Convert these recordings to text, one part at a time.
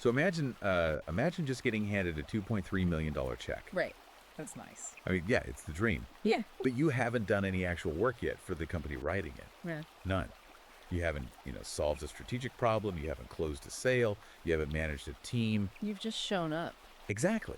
So imagine just getting handed a $2.3 million check. Right. That's nice. I mean, yeah, it's the dream. Yeah. But you haven't done any actual work yet for the company writing it. Yeah. None. You haven't, solved a strategic problem. You haven't closed a sale. You haven't managed a team. You've just shown up. Exactly.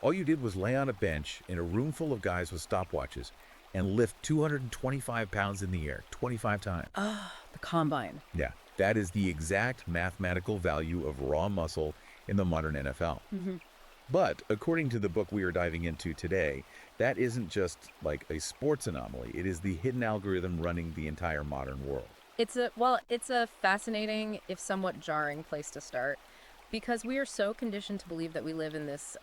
All you did was lay on a bench in a room full of guys with stopwatches and lift 225 pounds in the air 25 times. The combine. Yeah, that is the exact mathematical value of raw muscle in the modern NFL. But according to the book we are diving into today, that isn't just like a sports anomaly. It is the hidden algorithm running the entire modern world. It's a fascinating, if somewhat jarring place to start, because we are so conditioned to believe that we live in this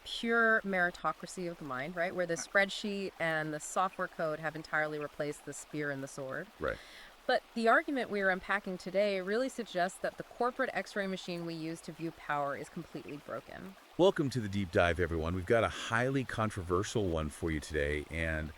pure meritocracy of the mind, right? Where the spreadsheet and the software code have entirely replaced the spear and the sword. Right. But the argument we are unpacking today really suggests that the corporate X-ray machine we use to view power is completely broken. Welcome to the deep dive, everyone. We've got a highly controversial one for you today. And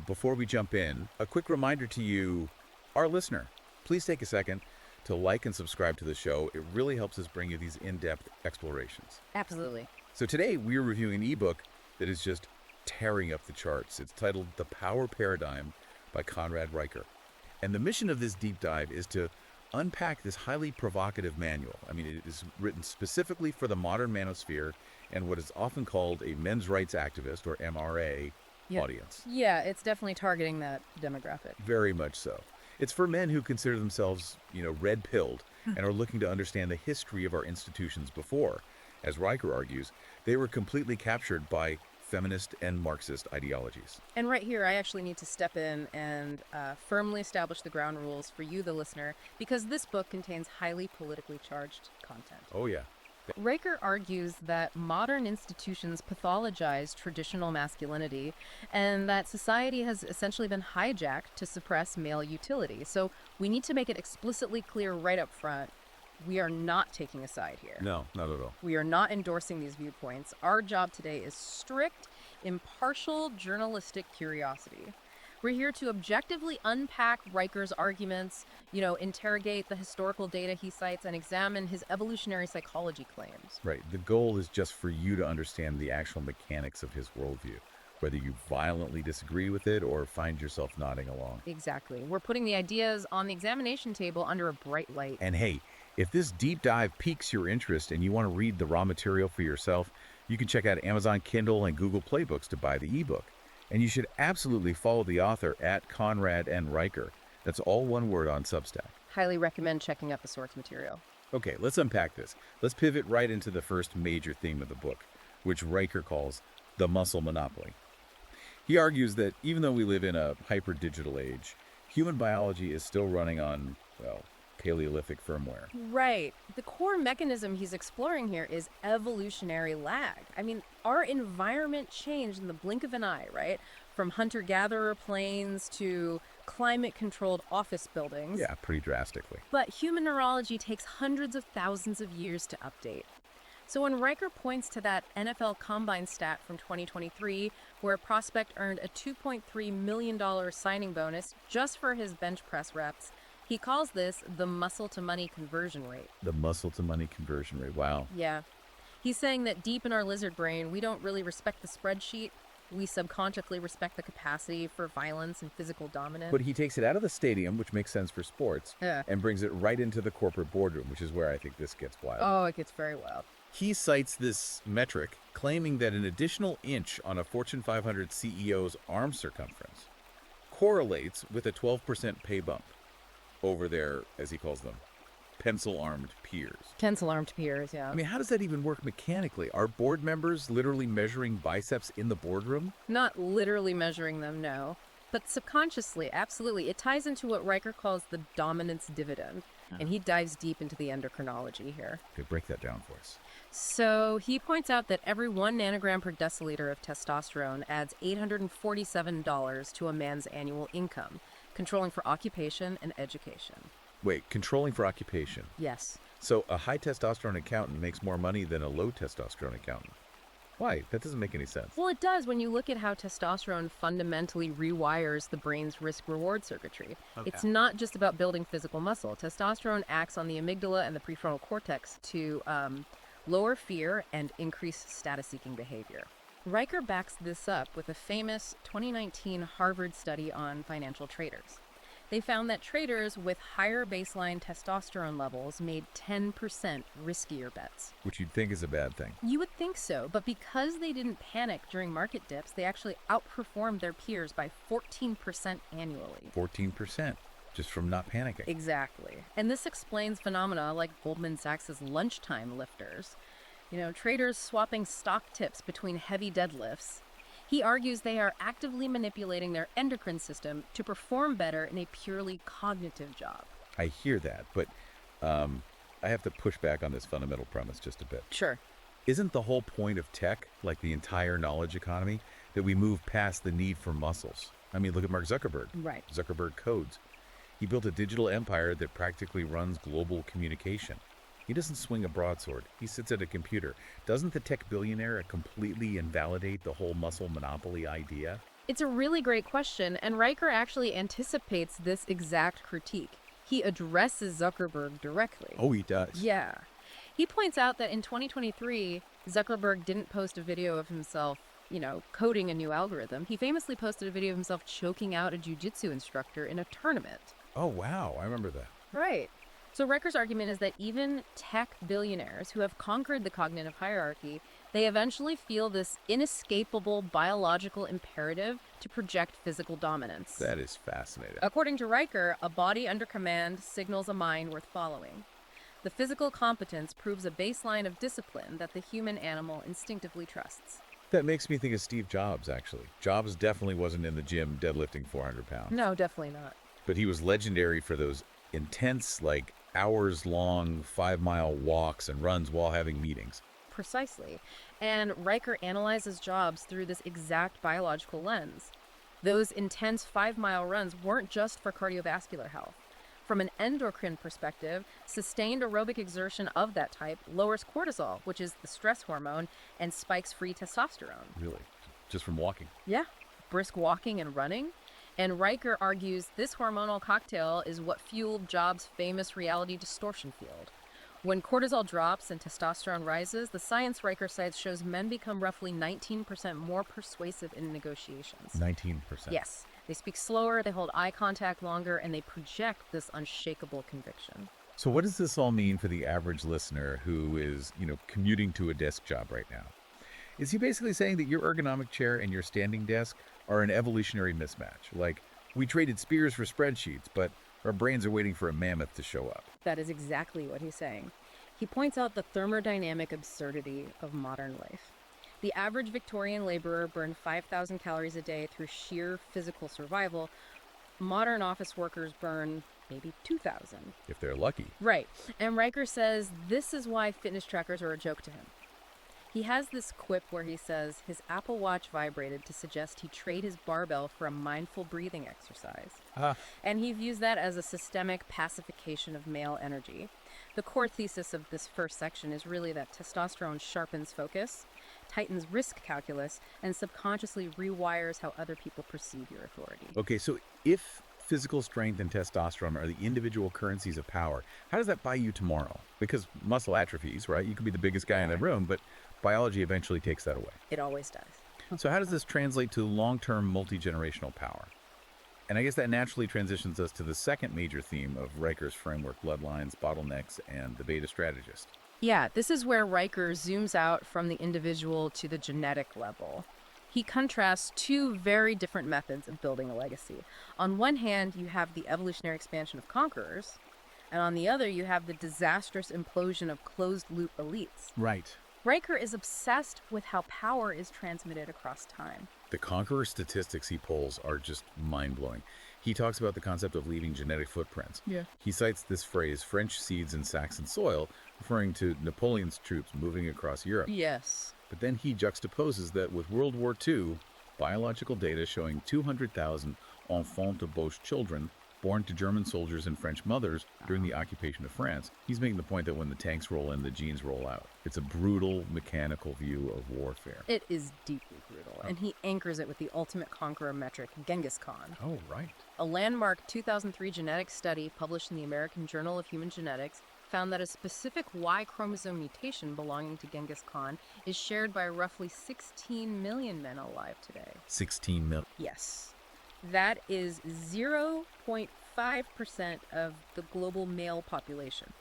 before we jump in, a quick reminder to you, our listener, please take a second to like and subscribe to the show. It really helps us bring you these in-depth explorations. Absolutely. So today we're reviewing an ebook that is just tearing up the charts. It's titled The Power Paradigm by Conrad Reicher. And the mission of this deep dive is to unpack this highly provocative manual. I mean, it is written specifically for the modern manosphere and what is often called a men's rights activist, or MRA, audience. Yeah, it's definitely targeting that demographic. Very much so. It's for men who consider themselves, red-pilled and are looking to understand the history of our institutions before. As Reicher argues, they were completely captured by feminist and Marxist ideologies. And right here, I actually need to step in and firmly establish the ground rules for you, the listener, because this book contains highly politically charged content. Oh, yeah. Reicher argues that modern institutions pathologize traditional masculinity and that society has essentially been hijacked to suppress male utility. So we need to make it explicitly clear right up front, we are not taking a side here. No, not at all. We are not endorsing these viewpoints. Our job today is strict, impartial journalistic curiosity. We're here to objectively unpack Reicher's arguments, interrogate the historical data he cites, and examine his evolutionary psychology claims. Right. The goal is just for you to understand the actual mechanics of his worldview, whether you violently disagree with it or find yourself nodding along. Exactly. We're putting the ideas on the examination table under a bright light. And hey, if this deep dive piques your interest and you want to read the raw material for yourself, you can check out Amazon Kindle and Google Play Books to buy the ebook. And you should absolutely follow the author at Conrad and Reicher. That's all one word on Substack. Highly recommend checking out the source material. Okay, let's unpack this. Let's pivot right into the first major theme of the book, which Reicher calls the muscle monopoly. He argues that even though we live in a hyper-digital age, human biology is still running on, Paleolithic firmware. Right. The core mechanism he's exploring here is evolutionary lag. I mean, our environment changed in the blink of an eye, right? From hunter-gatherer plains to climate-controlled office buildings. Yeah, pretty drastically. But human neurology takes hundreds of thousands of years to update. So when Reicher points to that NFL Combine stat from 2023, where a prospect earned a $2.3 million signing bonus just for his bench press reps, he calls this the muscle-to-money conversion rate. The muscle-to-money conversion rate, wow. Yeah. He's saying that deep in our lizard brain, we don't really respect the spreadsheet. We subconsciously respect the capacity for violence and physical dominance. But he takes it out of the stadium, which makes sense for sports, and brings it right into the corporate boardroom, which is where I think this gets wild. Oh, it gets very wild. He cites this metric, claiming that an additional inch on a Fortune 500 CEO's arm circumference correlates with a 12% pay bump over their, as he calls them, pencil-armed peers. Pencil-armed peers, yeah. I mean, how does that even work mechanically? Are board members literally measuring biceps in the boardroom? Not literally measuring them, no. But subconsciously, absolutely. It ties into what Reicher calls the dominance dividend. And he dives deep into the endocrinology here. Okay, break that down for us. So he points out that every 1 nanogram per deciliter of testosterone adds $847 to a man's annual income, controlling for occupation and education. Wait, controlling for occupation? Yes. So a high testosterone accountant makes more money than a low testosterone accountant? Why? That doesn't make any sense. Well, it does when you look at how testosterone fundamentally rewires the brain's risk-reward circuitry. It's not just about building physical muscle. Testosterone acts on the amygdala and the prefrontal cortex to lower fear and increase status-seeking behavior. Riker backs this up with a famous 2019 Harvard study on financial traders. They found that traders with higher baseline testosterone levels made 10% riskier bets. Which you'd think is a bad thing. You would think so, but because they didn't panic during market dips, they actually outperformed their peers by 14% annually. 14%, just from not panicking. Exactly. And this explains phenomena like Goldman Sachs' lunchtime lifters. Traders swapping stock tips between heavy deadlifts. He argues they are actively manipulating their endocrine system to perform better in a purely cognitive job. I hear that, but I have to push back on this fundamental premise just a bit. Sure. Isn't the whole point of tech, like the entire knowledge economy, that we move past the need for muscles? I mean, look at Mark Zuckerberg. Right. Zuckerberg codes. He built a digital empire that practically runs global communication. He doesn't swing a broadsword. He sits at a computer. Doesn't the tech billionaire completely invalidate the whole muscle monopoly idea? It's a really great question, and Riker actually anticipates this exact critique. He addresses Zuckerberg directly. Oh, he does? Yeah. He points out that in 2023, Zuckerberg didn't post a video of himself, coding a new algorithm. He famously posted a video of himself choking out a jiu-jitsu instructor in a tournament. Oh, wow. I remember that. Right. So Riker's argument is that even tech billionaires who have conquered the cognitive hierarchy, they eventually feel this inescapable biological imperative to project physical dominance. That is fascinating. According to Riker, a body under command signals a mind worth following. The physical competence proves a baseline of discipline that the human animal instinctively trusts. That makes me think of Steve Jobs, actually. Jobs definitely wasn't in the gym deadlifting 400 pounds. No, definitely not. But he was legendary for those intense, hours-long 5-mile walks and runs while having meetings. Precisely. And Riker analyzes Jobs through this exact biological lens. Those intense 5-mile runs weren't just for cardiovascular health. From an endocrine perspective, sustained aerobic exertion of that type lowers cortisol, which is the stress hormone, and spikes free testosterone. Really? Just from walking? Yeah. Brisk walking and running. And Riker argues this hormonal cocktail is what fueled Jobs' famous reality distortion field. When cortisol drops and testosterone rises, the science Riker cites shows men become roughly 19% more persuasive in negotiations. 19%? Yes. They speak slower, they hold eye contact longer, and they project this unshakable conviction. So what does this all mean for the average listener who is, commuting to a desk job right now? Is he basically saying that your ergonomic chair and your standing desk are an evolutionary mismatch? Like, we traded spears for spreadsheets, but our brains are waiting for a mammoth to show up. That is exactly what he's saying. He points out the thermodynamic absurdity of modern life. The average Victorian laborer burned 5,000 calories a day through sheer physical survival. Modern office workers burn maybe 2,000. If they're lucky. Right. And Riker says this is why fitness trackers are a joke to him. He has this quip where he says his Apple Watch vibrated to suggest he trade his barbell for a mindful breathing exercise. And he views that as a systemic pacification of male energy. The core thesis of this first section is really that testosterone sharpens focus, tightens risk calculus, and subconsciously rewires how other people perceive your authority. Okay, so if physical strength and testosterone are the individual currencies of power, how does that buy you tomorrow? Because muscle atrophies, right? You could be the biggest guy in the room, but biology eventually takes that away. It always does. So how does this translate to long-term multi-generational power? And I guess that naturally transitions us to the second major theme of Riker's framework, bloodlines, bottlenecks, and the beta strategist. Yeah, this is where Riker zooms out from the individual to the genetic level. He contrasts two very different methods of building a legacy. On one hand, you have the evolutionary expansion of conquerors, and on the other, you have the disastrous implosion of closed-loop elites. Right. Riker is obsessed with how power is transmitted across time. The conqueror statistics he pulls are just mind-blowing. He talks about the concept of leaving genetic footprints. Yeah. He cites this phrase, French seeds in Saxon soil, referring to Napoleon's troops moving across Europe. Yes. But then he juxtaposes that with World War II, biological data showing 200,000 enfants de gauche children born to German soldiers and French mothers during the occupation of France. He's making the point that when the tanks roll in, the genes roll out. It's a brutal, mechanical view of warfare. It is deeply brutal, and he anchors it with the ultimate conqueror metric, Genghis Khan. Oh, right. A landmark 2003 genetic study published in the American Journal of Human Genetics found that a specific Y chromosome mutation belonging to Genghis Khan is shared by roughly 16 million men alive today. 16 million. Yes. That is 0.5% of the global male population.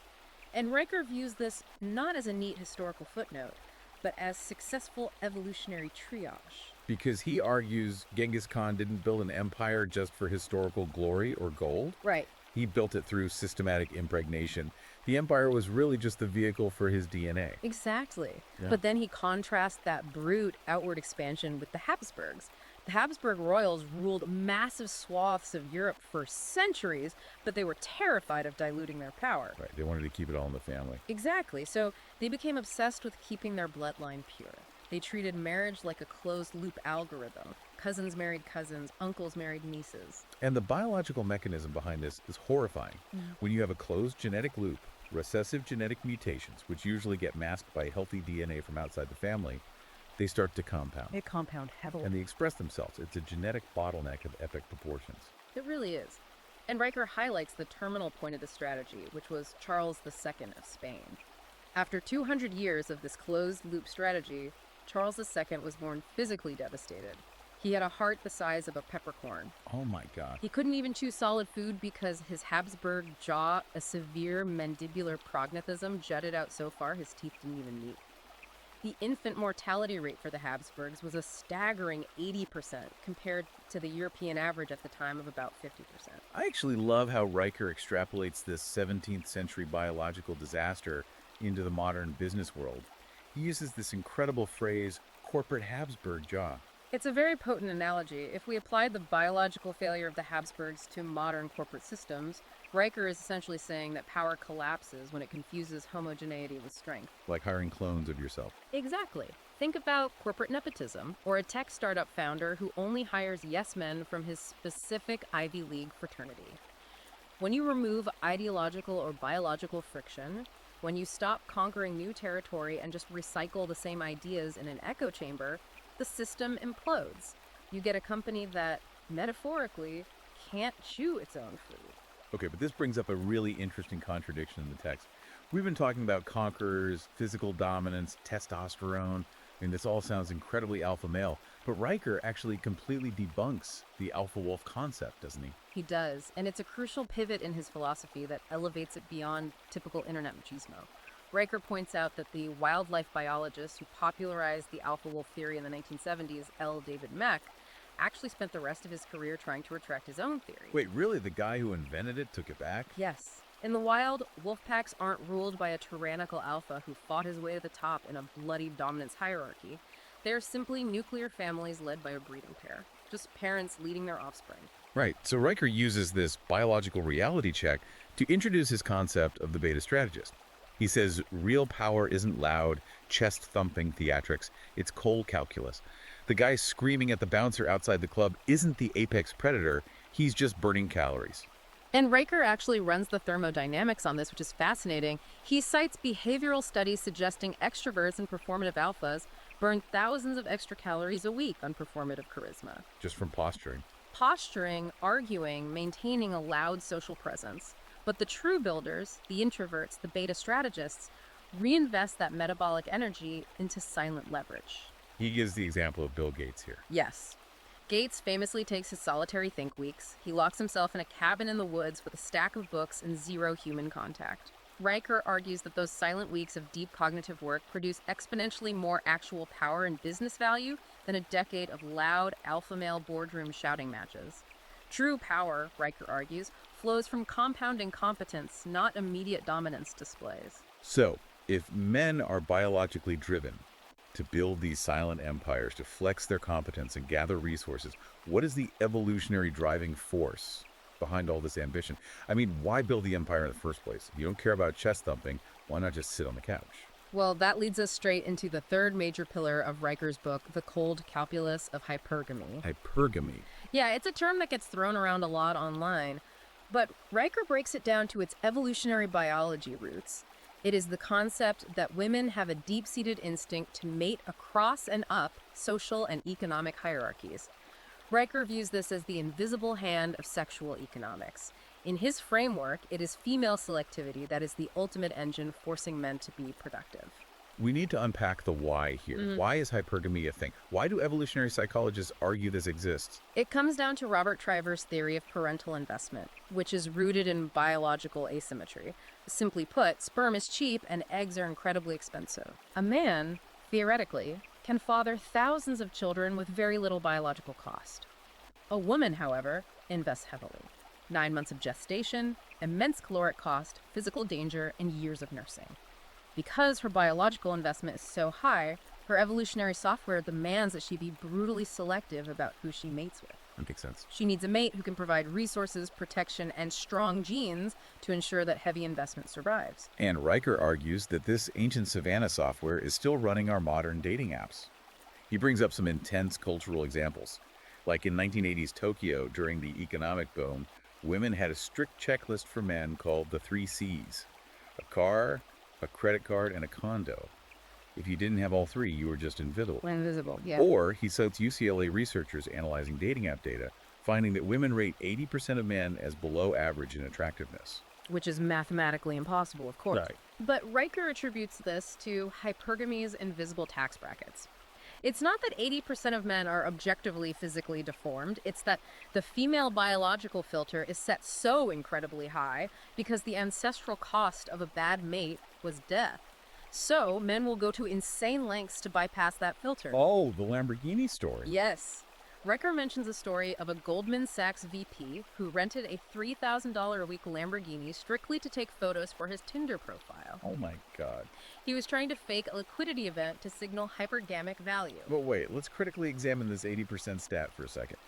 And Riker views this not as a neat historical footnote, but as successful evolutionary triage. Because he argues Genghis Khan didn't build an empire just for historical glory or gold. Right. He built it through systematic impregnation. The empire was really just the vehicle for his DNA. Exactly. Yeah. But then he contrasts that brute outward expansion with the Habsburgs. The Habsburg royals ruled massive swaths of Europe for centuries, but they were terrified of diluting their power. Right, they wanted to keep it all in the family. Exactly. So they became obsessed with keeping their bloodline pure. They treated marriage like a closed-loop algorithm. Cousins married cousins, uncles married nieces. And the biological mechanism behind this is horrifying. When you have a closed genetic loop, recessive genetic mutations, which usually get masked by healthy DNA from outside the family, they start to compound. They compound heavily. And they express themselves. It's a genetic bottleneck of epic proportions. It really is. And Riker highlights the terminal point of the strategy, which was Charles II of Spain. After 200 years of this closed-loop strategy, Charles II was born physically devastated. He had a heart the size of a peppercorn. Oh my God. He couldn't even chew solid food because his Habsburg jaw, a severe mandibular prognathism, jutted out so far his teeth didn't even meet. The infant mortality rate for the Habsburgs was a staggering 80% compared to the European average at the time of about 50%. I actually love how Riker extrapolates this 17th century biological disaster into the modern business world. He uses this incredible phrase, corporate Habsburg jaw. It's a very potent analogy. If we applied the biological failure of the Habsburgs to modern corporate systems, Riker is essentially saying that power collapses when it confuses homogeneity with strength. Like hiring clones of yourself. Exactly. Think about corporate nepotism, or a tech startup founder who only hires yes men from his specific Ivy League fraternity. When you remove ideological or biological friction, when you stop conquering new territory and just recycle the same ideas in an echo chamber, the system implodes. You get a company that, metaphorically, can't chew its own food. Okay, but this brings up a really interesting contradiction in the text. We've been talking about conquerors, physical dominance, testosterone. I mean, this all sounds incredibly alpha male, but Riker actually completely debunks the alpha wolf concept, doesn't he? He does, and it's a crucial pivot in his philosophy that elevates it beyond typical internet machismo. Riker points out that the wildlife biologist who popularized the alpha wolf theory in the 1970s, L. David Meck, actually spent the rest of his career trying to retract his own theory. Wait, really? The guy who invented it took it back? Yes. In the wild, wolf packs aren't ruled by a tyrannical alpha who fought his way to the top in a bloody dominance hierarchy. They are simply nuclear families led by a breeding pair. Just parents leading their offspring. Right. So Riker uses this biological reality check to introduce his concept of the beta strategist. He says real power isn't loud, chest-thumping theatrics. It's cold calculus. The guy screaming at the bouncer outside the club isn't the apex predator. He's just burning calories. And Riker actually runs the thermodynamics on this, which is fascinating. He cites behavioral studies suggesting extroverts and performative alphas burn thousands of extra calories a week on performative charisma. Just from posturing. Posturing, arguing, maintaining a loud social presence. But the true builders, the introverts, the beta strategists, reinvest that metabolic energy into silent leverage. He gives the example of Bill Gates here. Yes. Gates famously takes his solitary think weeks. He locks himself in a cabin in the woods with a stack of books and zero human contact. Riker argues that those silent weeks of deep cognitive work produce exponentially more actual power and business value than a decade of loud, alpha male boardroom shouting matches. True power, Riker argues, flows from compounding competence, not immediate dominance displays. So, if men are biologically driven to build these silent empires, to flex their competence and gather resources, what is the evolutionary driving force behind all this ambition? I mean, why build the empire in the first place? If you don't care about chest thumping, why not just sit on the couch? Well, that leads us straight into the third major pillar of Riker's book, The Cold Calculus of Hypergamy. Hypergamy. Yeah, it's a term that gets thrown around a lot online. But Riker breaks it down to its evolutionary biology roots. It is the concept that women have a deep-seated instinct to mate across and up social and economic hierarchies. Riker views this as the invisible hand of sexual economics. In his framework, it is female selectivity that is the ultimate engine forcing men to be productive. We need to unpack the why here. Why is hypergamy a thing? Why do evolutionary psychologists argue this exists? It comes down to Robert Triver's theory of parental investment, which is rooted in biological asymmetry. Simply put, sperm is cheap and eggs are incredibly expensive. A man, theoretically, can father thousands of children with very little biological cost. A woman, however, invests heavily. 9 months of gestation, immense caloric cost, physical danger, and years of nursing. Because her biological investment is so high, her evolutionary software demands that she be brutally selective about who she mates with. That makes sense. She needs a mate who can provide resources, protection, and strong genes to ensure that heavy investment survives. And Riker argues that this ancient savannah software is still running our modern dating apps. He brings up some intense cultural examples. Like in 1980s Tokyo, during the economic boom, women had a strict checklist for men called the 3 C's: a car, a credit card, and a condo. If you didn't have all 3, you were just invisible. Invisible, yeah. Or he cites UCLA researchers analyzing dating app data, finding that women rate 80% of men as below average in attractiveness. Which is mathematically impossible, of course. Right. But Riker attributes this to hypergamy's invisible tax brackets. It's not that 80% of men are objectively physically deformed. It's that the female biological filter is set so incredibly high because the ancestral cost of a bad mate was death. So men will go to insane lengths to bypass that filter. Oh, the Lamborghini story. Yes. Riker mentions a story of a Goldman Sachs VP who rented a $3,000 a week Lamborghini strictly to take photos for his Tinder profile. Oh my God. He was trying to fake a liquidity event to signal hypergamic value. But wait, let's critically examine this 80% stat for a second.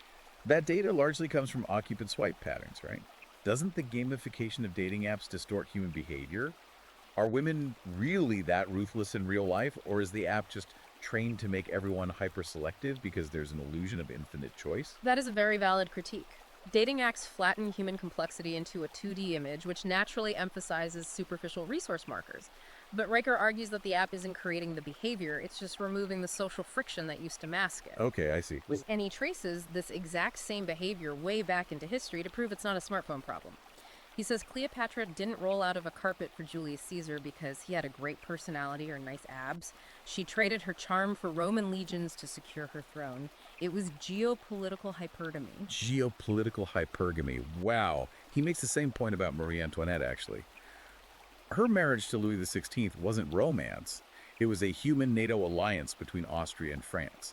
That data largely comes from occupant swipe patterns, right? Doesn't the gamification of dating apps distort human behavior? Are women really that ruthless in real life, or is the app just trained to make everyone hyper-selective because there's an illusion of infinite choice? That is a very valid critique. Dating apps flatten human complexity into a 2D image, which naturally emphasizes superficial resource markers. But Riker argues that the app isn't creating the behavior, it's just removing the social friction that used to mask it. Okay, I see. And he traces this exact same behavior way back into history to prove it's not a smartphone problem. He says Cleopatra didn't roll out of a carpet for Julius Caesar because he had a great personality or nice abs. She traded her charm for Roman legions to secure her throne. It was geopolitical hypergamy. Geopolitical hypergamy. Wow. He makes the same point about Marie Antoinette, actually. Her marriage to Louis XVI wasn't romance. It was a human NATO alliance between Austria and France.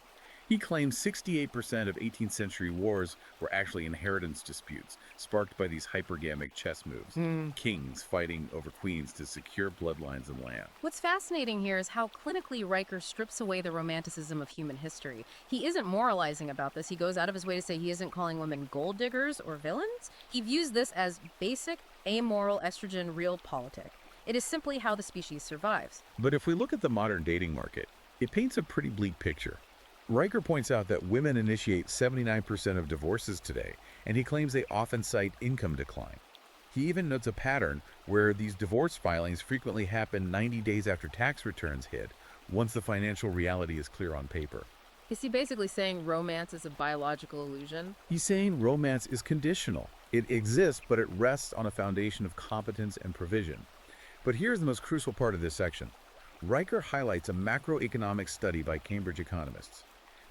He claims 68% of 18th century wars were actually inheritance disputes, sparked by these hypergamic chess moves. Kings fighting over queens to secure bloodlines and land. What's fascinating here is how clinically Riker strips away the romanticism of human history. He isn't moralizing about this. He goes out of his way to say he isn't calling women gold diggers or villains. He views this as basic, amoral estrogen realpolitik. It is simply how the species survives. But if we look at the modern dating market, it paints a pretty bleak picture. Riker points out that women initiate 79% of divorces today, and he claims they often cite income decline. He even notes a pattern where these divorce filings frequently happen 90 days after tax returns hit, once the financial reality is clear on paper. Is he basically saying romance is a biological illusion? He's saying romance is conditional. It exists, but it rests on a foundation of competence and provision. But here's the most crucial part of this section. Riker highlights a macroeconomic study by Cambridge economists.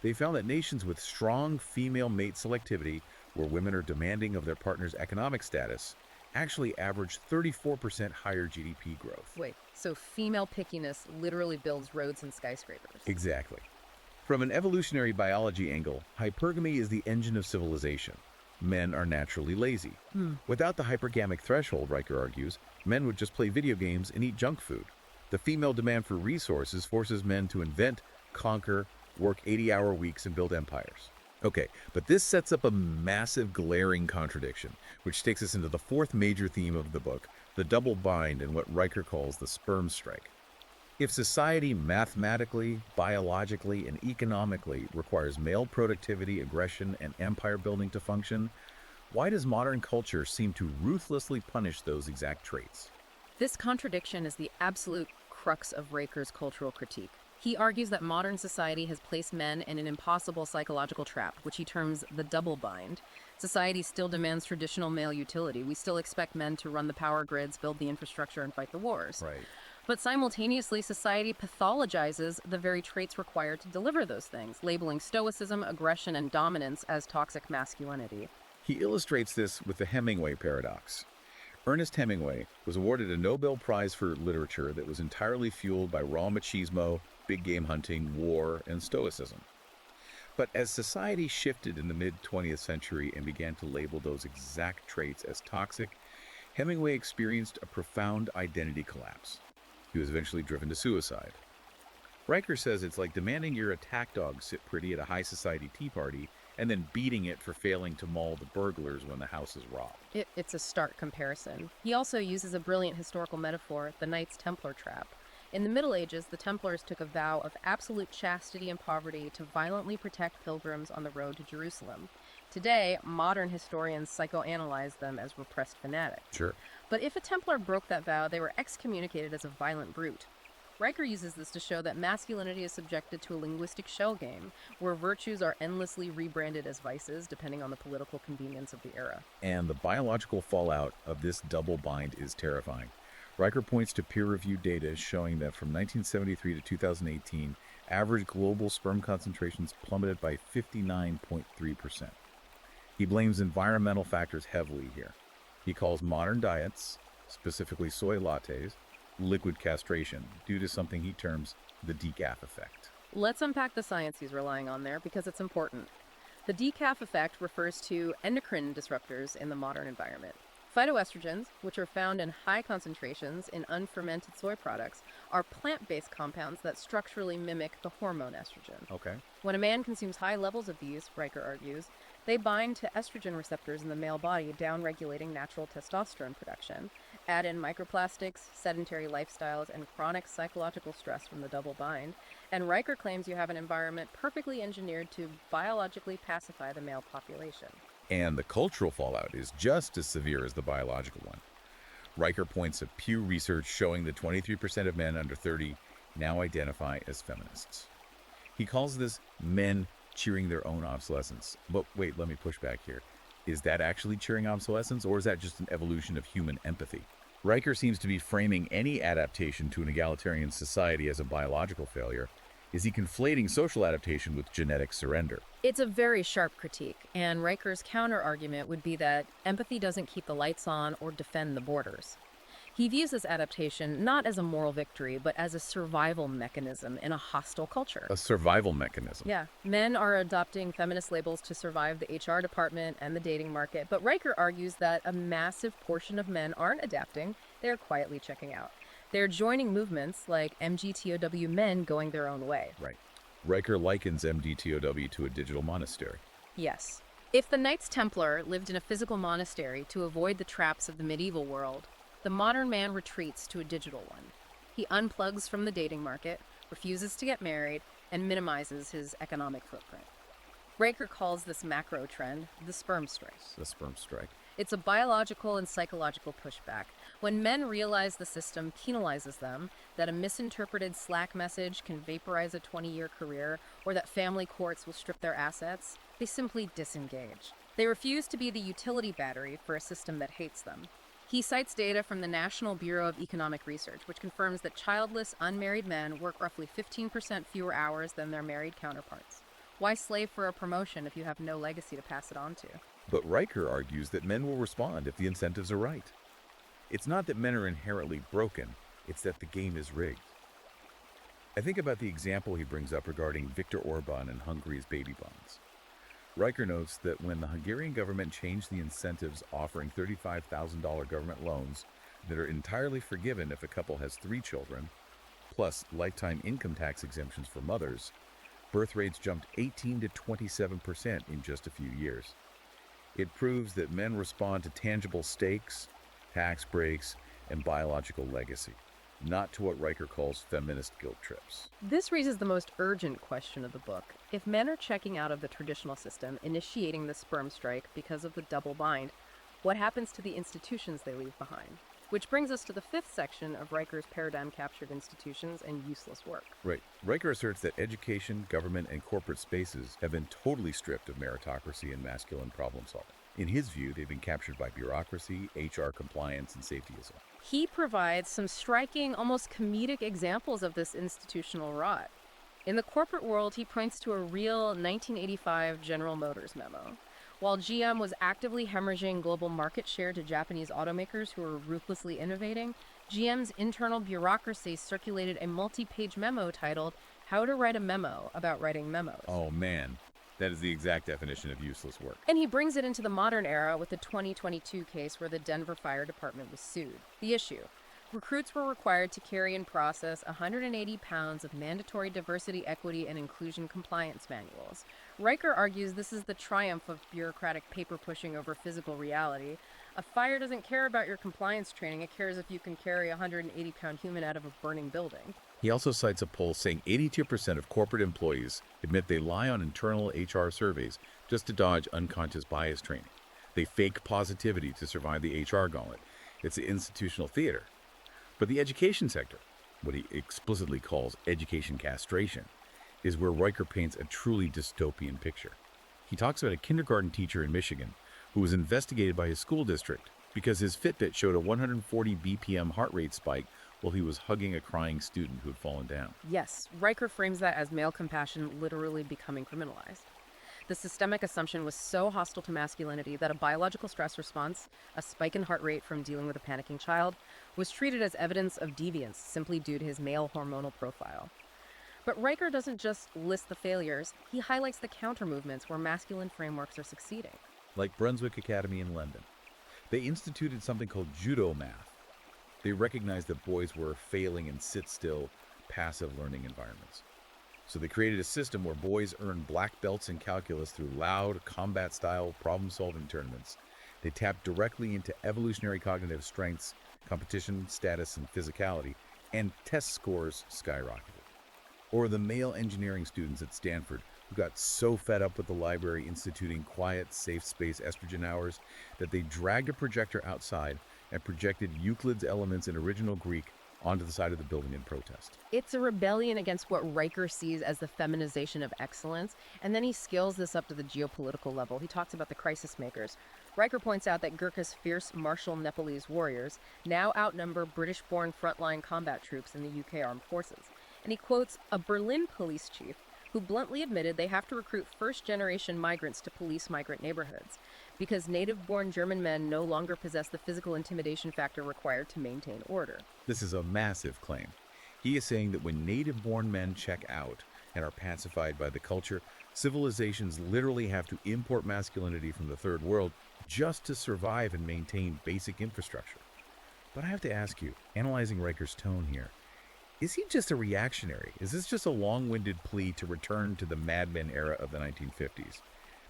They found that nations with strong female mate selectivity, where women are demanding of their partner's economic status, actually average 34% higher GDP growth. Wait, so female pickiness literally builds roads and skyscrapers? Exactly. From an evolutionary biology angle, hypergamy is the engine of civilization. Men are naturally lazy. Without the hypergamic threshold, Riker argues, men would just play video games and eat junk food. The female demand for resources forces men to invent, conquer, work 80-hour weeks and build empires. Okay, but this sets up a massive glaring contradiction, which takes us into the fourth major theme of the book, the double bind and what Riker calls the sperm strike. If society mathematically, biologically, and economically requires male productivity, aggression, and empire building to function, Why does modern culture seem to ruthlessly punish those exact traits? This contradiction is the absolute crux of Raker's cultural critique. He argues that modern society has placed men in an impossible psychological trap, which he terms the double bind. Society still demands traditional male utility. We still expect men to run the power grids, build the infrastructure, and fight the wars. Right. But simultaneously, society pathologizes the very traits required to deliver those things, labeling stoicism, aggression, and dominance as toxic masculinity. He illustrates this with the Hemingway paradox. Ernest Hemingway was awarded a Nobel Prize for Literature that was entirely fueled by raw machismo, big game hunting, war, and stoicism. But as society shifted in the mid-20th century and began to label those exact traits as toxic, Hemingway experienced a profound identity collapse. He was eventually driven to suicide. Riker says it's like demanding your attack dog sit pretty at a high society tea party and then beating it for failing to maul the burglars when the house is robbed. It's a stark comparison. He also uses a brilliant historical metaphor, the Knights Templar trap. In the Middle Ages, the Templars took a vow of absolute chastity and poverty to violently protect pilgrims on the road to Jerusalem. Today, modern historians psychoanalyze them as repressed fanatics. Sure. But if a Templar broke that vow, they were excommunicated as a violent brute. Riker uses this to show that masculinity is subjected to a linguistic shell game, where virtues are endlessly rebranded as vices, depending on the political convenience of the era. And the biological fallout of this double bind is terrifying. Riker points to peer-reviewed data showing that from 1973 to 2018, average global sperm concentrations plummeted by 59.3%. He blames environmental factors heavily here. He calls modern diets, specifically soy lattes, liquid castration due to something he terms the decaf effect. Let's unpack the science he's relying on there because it's important. The decaf effect refers to endocrine disruptors in the modern environment. Phytoestrogens, which are found in high concentrations in unfermented soy products, are plant-based compounds that structurally mimic the hormone estrogen. Okay. When a man consumes high levels of these, Riker argues, they bind to estrogen receptors in the male body, down-regulating natural testosterone production. Add in microplastics, sedentary lifestyles, and chronic psychological stress from the double bind, and Riker claims you have an environment perfectly engineered to biologically pacify the male population. And the cultural fallout is just as severe as the biological one. Riker points to Pew research showing that 23% of men under 30 now identify as feminists. He calls this men cheering their own obsolescence. But wait, let me push back here. Is that actually cheering obsolescence, or is that just an evolution of human empathy? Riker seems to be framing any adaptation to an egalitarian society as a biological failure. Is he conflating social adaptation with genetic surrender? It's a very sharp critique, and Riker's counter-argument would be that empathy doesn't keep the lights on or defend the borders. He views this adaptation not as a moral victory, but as a survival mechanism in a hostile culture. A survival mechanism. Yeah, men are adopting feminist labels to survive the HR department and the dating market, but Riker argues that a massive portion of men aren't adapting, they're quietly checking out. They're joining movements like MGTOW men going their own way. Right. Riker likens MGTOW to a digital monastery. Yes. If the Knights Templar lived in a physical monastery to avoid the traps of the medieval world, the modern man retreats to a digital one. He unplugs from the dating market, refuses to get married, and minimizes his economic footprint. Riker calls this macro trend the sperm strike. The sperm strike. It's a biological and psychological pushback. When men realize the system penalizes them, that a misinterpreted Slack message can vaporize a 20-year career, or that family courts will strip their assets, they simply disengage. They refuse to be the utility battery for a system that hates them. He cites data from the National Bureau of Economic Research, which confirms that childless, unmarried men work roughly 15% fewer hours than their married counterparts. Why slave for a promotion if you have no legacy to pass it on to? But Riker argues that men will respond if the incentives are right. It's not that men are inherently broken, it's that the game is rigged. I think about the example he brings up regarding Viktor Orban and Hungary's baby bonds. Riker notes that when the Hungarian government changed the incentives offering $35,000 government loans that are entirely forgiven if a couple has 3 children, plus lifetime income tax exemptions for mothers, birth rates jumped 18 to 27% in just a few years. It proves that men respond to tangible stakes, tax breaks, and biological legacy, not to what Riker calls feminist guilt trips. This raises the most urgent question of the book. If men are checking out of the traditional system, initiating the sperm strike because of the double bind, what happens to the institutions they leave behind? Which brings us to the fifth section of Riker's paradigm-captured institutions and useless work. Right. Riker asserts that education, government, and corporate spaces have been totally stripped of meritocracy and masculine problem solving. In his view, they've been captured by bureaucracy, HR compliance, and safetyism. He provides some striking, almost comedic examples of this institutional rot. In the corporate world, he points to a real 1985 General Motors memo. While GM was actively hemorrhaging global market share to Japanese automakers who were ruthlessly innovating, GM's internal bureaucracy circulated a multi-page memo titled How to Write a Memo About Writing Memos. Oh man, that is the exact definition of useless work. And he brings it into the modern era with the 2022 case where the Denver Fire Department was sued. The issue: recruits were required to carry and process 180 pounds of mandatory diversity, equity, and inclusion compliance manuals. Riker argues this is the triumph of bureaucratic paper pushing over physical reality. A fire doesn't care about your compliance training, it cares if you can carry a 180-pound human out of a burning building. He also cites a poll saying 82% of corporate employees admit they lie on internal HR surveys just to dodge unconscious bias training. They fake positivity to survive the HR gauntlet. It's the institutional theater. But the education sector, what he explicitly calls education castration, is where Riker paints a truly dystopian picture. He talks about a kindergarten teacher in Michigan who was investigated by his school district because his Fitbit showed a 140 BPM heart rate spike while he was hugging a crying student who had fallen down. Yes, Riker frames that as male compassion literally becoming criminalized. The systemic assumption was so hostile to masculinity that a biological stress response, a spike in heart rate from dealing with a panicking child, was treated as evidence of deviance simply due to his male hormonal profile. But Riker doesn't just list the failures, he highlights the counter-movements where masculine frameworks are succeeding. Like Brunswick Academy in London, they instituted something called judo math. They recognized that boys were failing in sit-still, passive learning environments. So they created a system where boys earned black belts in calculus through loud, combat-style problem-solving tournaments. They tapped directly into evolutionary cognitive strengths, competition, status, and physicality, and test scores skyrocketed. Or the male engineering students at Stanford who got so fed up with the library instituting quiet, safe space estrogen hours that they dragged a projector outside and projected Euclid's Elements in original Greek onto the side of the building in protest. It's a rebellion against what Riker sees as the feminization of excellence, and then he scales this up to the geopolitical level. He talks about the crisis makers. Riker points out that Gurkha's fierce martial Nepalese warriors now outnumber British-born frontline combat troops in the UK armed forces. And he quotes a Berlin police chief who bluntly admitted they have to recruit first-generation migrants to police migrant neighborhoods because native-born German men no longer possess the physical intimidation factor required to maintain order. This is a massive claim. He is saying that when native-born men check out and are pacified by the culture, civilizations literally have to import masculinity from the third world just to survive and maintain basic infrastructure. But I have to ask you, analyzing Riker's tone here, is he just a reactionary? Is this just a long-winded plea to return to the Mad Men era of the 1950s?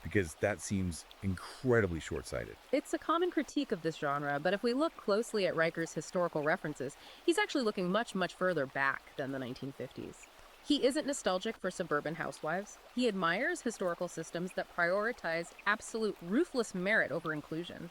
Because that seems incredibly short-sighted. It's a common critique of this genre, but if we look closely at Riker's historical references, he's actually looking much, much further back than the 1950s. He isn't nostalgic for suburban housewives. He admires historical systems that prioritize absolute ruthless merit over inclusion.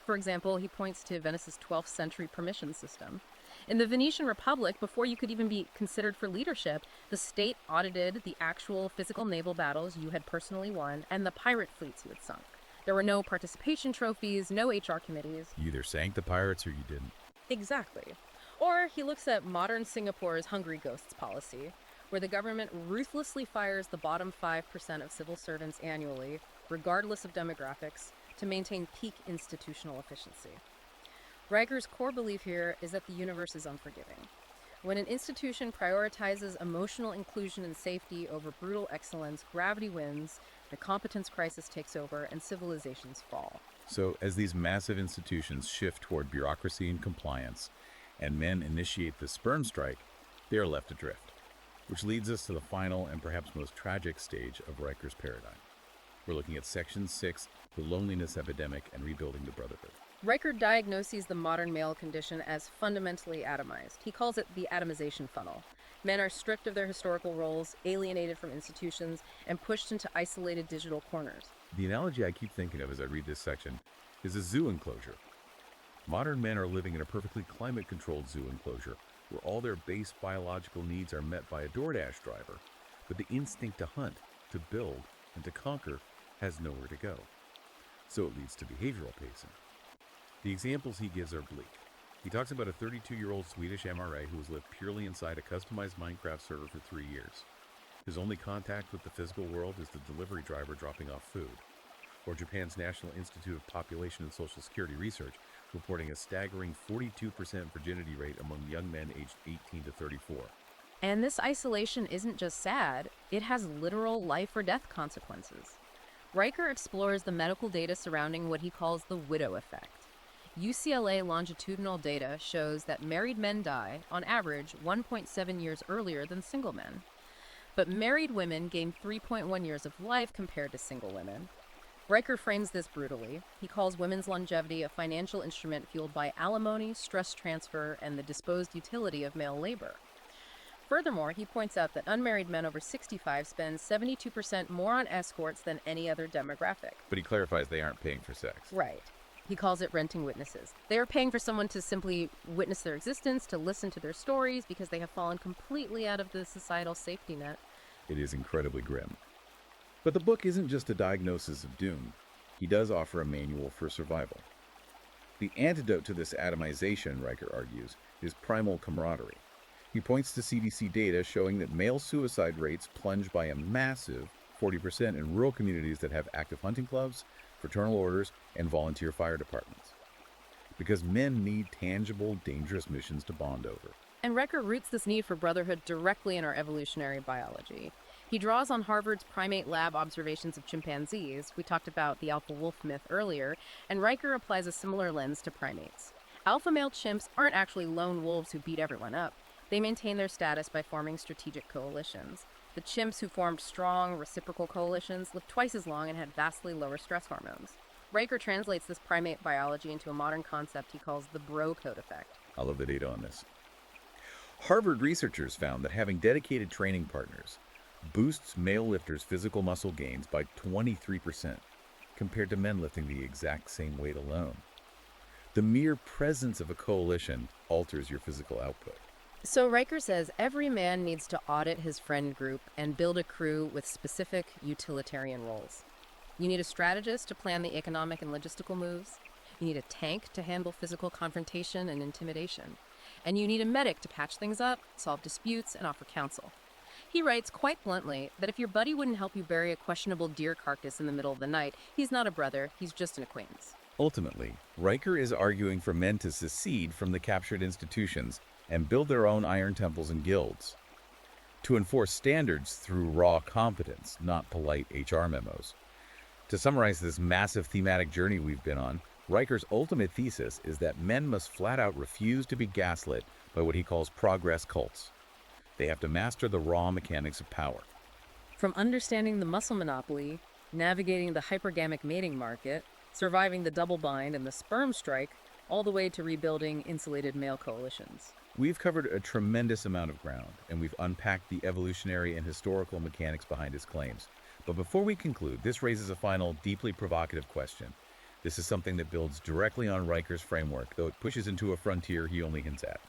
For example, he points to Venice's 12th century permission system. In the Venetian Republic, before you could even be considered for leadership, the state audited the actual physical naval battles you had personally won and the pirate fleets you had sunk. There were no participation trophies, no HR committees. You either sank the pirates or you didn't. Exactly. Or he looks at modern Singapore's Hungry Ghosts policy, where the government ruthlessly fires the bottom 5% of civil servants annually, regardless of demographics, to maintain peak institutional efficiency. Riker's core belief here is that the universe is unforgiving. When an institution prioritizes emotional inclusion and safety over brutal excellence, gravity wins, the competence crisis takes over, and civilizations fall. So, as these massive institutions shift toward bureaucracy and compliance, and men initiate the sperm strike, they are left adrift. Which leads us to the final and perhaps most tragic stage of Riker's paradigm. We're looking at Section 6, the loneliness epidemic, and rebuilding the brotherhood. Riker diagnoses the modern male condition as fundamentally atomized. He calls it the atomization funnel. Men are stripped of their historical roles, alienated from institutions, and pushed into isolated digital corners. The analogy I keep thinking of as I read this section is a zoo enclosure. Modern men are living in a perfectly climate-controlled zoo enclosure where all their base biological needs are met by a DoorDash driver, but the instinct to hunt, to build, and to conquer has nowhere to go. So it leads to behavioral pacing. The examples he gives are bleak. He talks about a 32-year-old Swedish MRA who has lived purely inside a customized Minecraft server for 3 years. His only contact with the physical world is the delivery driver dropping off food. Or Japan's National Institute of Population and Social Security Research reporting a staggering 42% virginity rate among young men aged 18 to 34. And this isolation isn't just sad, it has literal life or death consequences. Riker explores the medical data surrounding what he calls the widow effect. UCLA longitudinal data shows that married men die, on average, 1.7 years earlier than single men. But married women gain 3.1 years of life compared to single women. Riker frames this brutally. He calls women's longevity a financial instrument fueled by alimony, stress transfer, and the disposed utility of male labor. Furthermore, he points out that unmarried men over 65 spend 72% more on escorts than any other demographic. But he clarifies they aren't paying for sex. Right. He calls it renting witnesses. They are paying for someone to simply witness their existence, to listen to their stories, because they have fallen completely out of the societal safety net. It is incredibly grim. But the book isn't just a diagnosis of doom. He does offer a manual for survival. The antidote to this atomization, Riker argues, is primal camaraderie. He points to CDC data showing that male suicide rates plunge by a massive 40% in rural communities that have active hunting clubs, fraternal orders, and volunteer fire departments. Because men need tangible, dangerous missions to bond over. And Riker roots this need for brotherhood directly in our evolutionary biology. He draws on Harvard's primate lab observations of chimpanzees. We talked about the alpha wolf myth earlier, and Riker applies a similar lens to primates. Alpha male chimps aren't actually lone wolves who beat everyone up. They maintain their status by forming strategic coalitions. The chimps who formed strong, reciprocal coalitions lived twice as long and had vastly lower stress hormones. Riker translates this primate biology into a modern concept he calls the bro code effect. I love the data on this. Harvard researchers found that having dedicated training partners boosts male lifters' physical muscle gains by 23% compared to men lifting the exact same weight alone. The mere presence of a coalition alters your physical output. So Riker says every man needs to audit his friend group and build a crew with specific utilitarian roles. You need a strategist to plan the economic and logistical moves. You need a tank to handle physical confrontation and intimidation. And you need a medic to patch things up, solve disputes, and offer counsel. He writes quite bluntly that if your buddy wouldn't help you bury a questionable deer carcass in the middle of the night, he's not a brother, he's just an acquaintance. Ultimately, Riker is arguing for men to secede from the captured institutions and build their own iron temples and guilds, to enforce standards through raw competence, not polite HR memos. To summarize this massive thematic journey we've been on, Riker's ultimate thesis is that men must flat out refuse to be gaslit by what he calls progress cults. They have to master the raw mechanics of power. From understanding the muscle monopoly, navigating the hypergamic mating market, surviving the double bind and the sperm strike, all the way to rebuilding insulated male coalitions. We've covered a tremendous amount of ground, and we've unpacked the evolutionary and historical mechanics behind his claims. But before we conclude, this raises a final, deeply provocative question. This is something that builds directly on Riker's framework, though it pushes into a frontier he only hints at.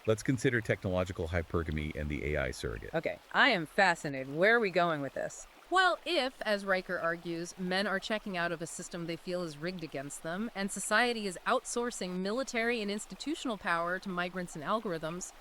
Let's consider technological hypergamy and the AI surrogate. Okay, I am fascinated. Where are we going with this? Well, if, as Riker argues, men are checking out of a system they feel is rigged against them, and society is outsourcing military and institutional power to migrants and algorithms,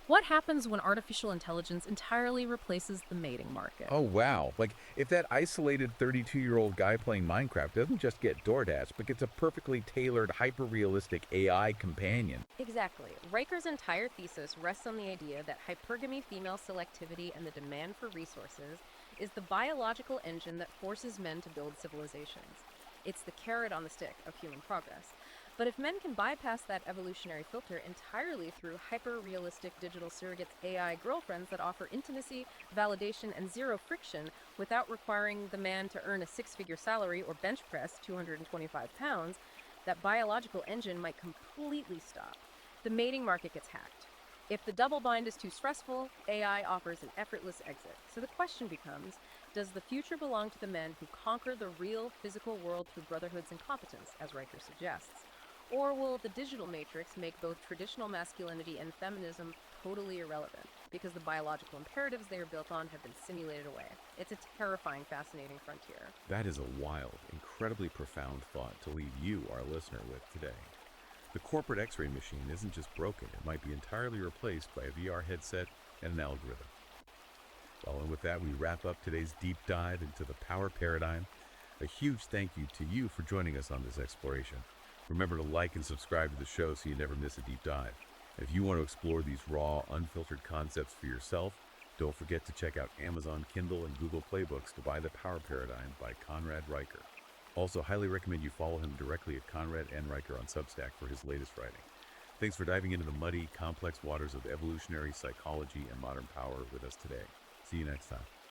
what happens when artificial intelligence entirely replaces the mating market? Oh, wow. Like, if that isolated 32-year-old guy playing Minecraft doesn't just get DoorDash, but gets a perfectly tailored, hyper-realistic AI companion. Exactly. Riker's entire thesis rests on the idea that hypergamy female selectivity and the demand for resources is the biological engine that forces men to build civilizations. It's the carrot on the stick of human progress. But if men can bypass that evolutionary filter entirely through hyper-realistic digital surrogates AI girlfriends that offer intimacy, validation, and zero friction without requiring the man to earn a six-figure salary or bench press 225 pounds, that biological engine might completely stop. The mating market gets hacked. If the double bind is too stressful, AI offers an effortless exit. So the question becomes, does the future belong to the men who conquer the real physical world through brotherhoods and competence, as Riker suggests? Or will the digital matrix make both traditional masculinity and feminism totally irrelevant because the biological imperatives they are built on have been simulated away? It's a terrifying, fascinating frontier. That is a wild, incredibly profound thought to leave you, our listener, with today. The corporate X-ray machine isn't just broken, it might be entirely replaced by a VR headset and an algorithm. Well, and with that, we wrap up today's deep dive into the power paradigm. A huge thank you to you for joining us on this exploration. Remember to like and subscribe to the show so you never miss a deep dive. And if you want to explore these raw, unfiltered concepts for yourself, don't forget to check out Amazon Kindle and Google Playbooks to buy The Power Paradigm by Conrad Riker. Also, highly recommend you follow him directly at Conrad N. Riker on Substack for his latest writing. Thanks for diving into the muddy, complex waters of evolutionary psychology and modern power with us today. See you next time.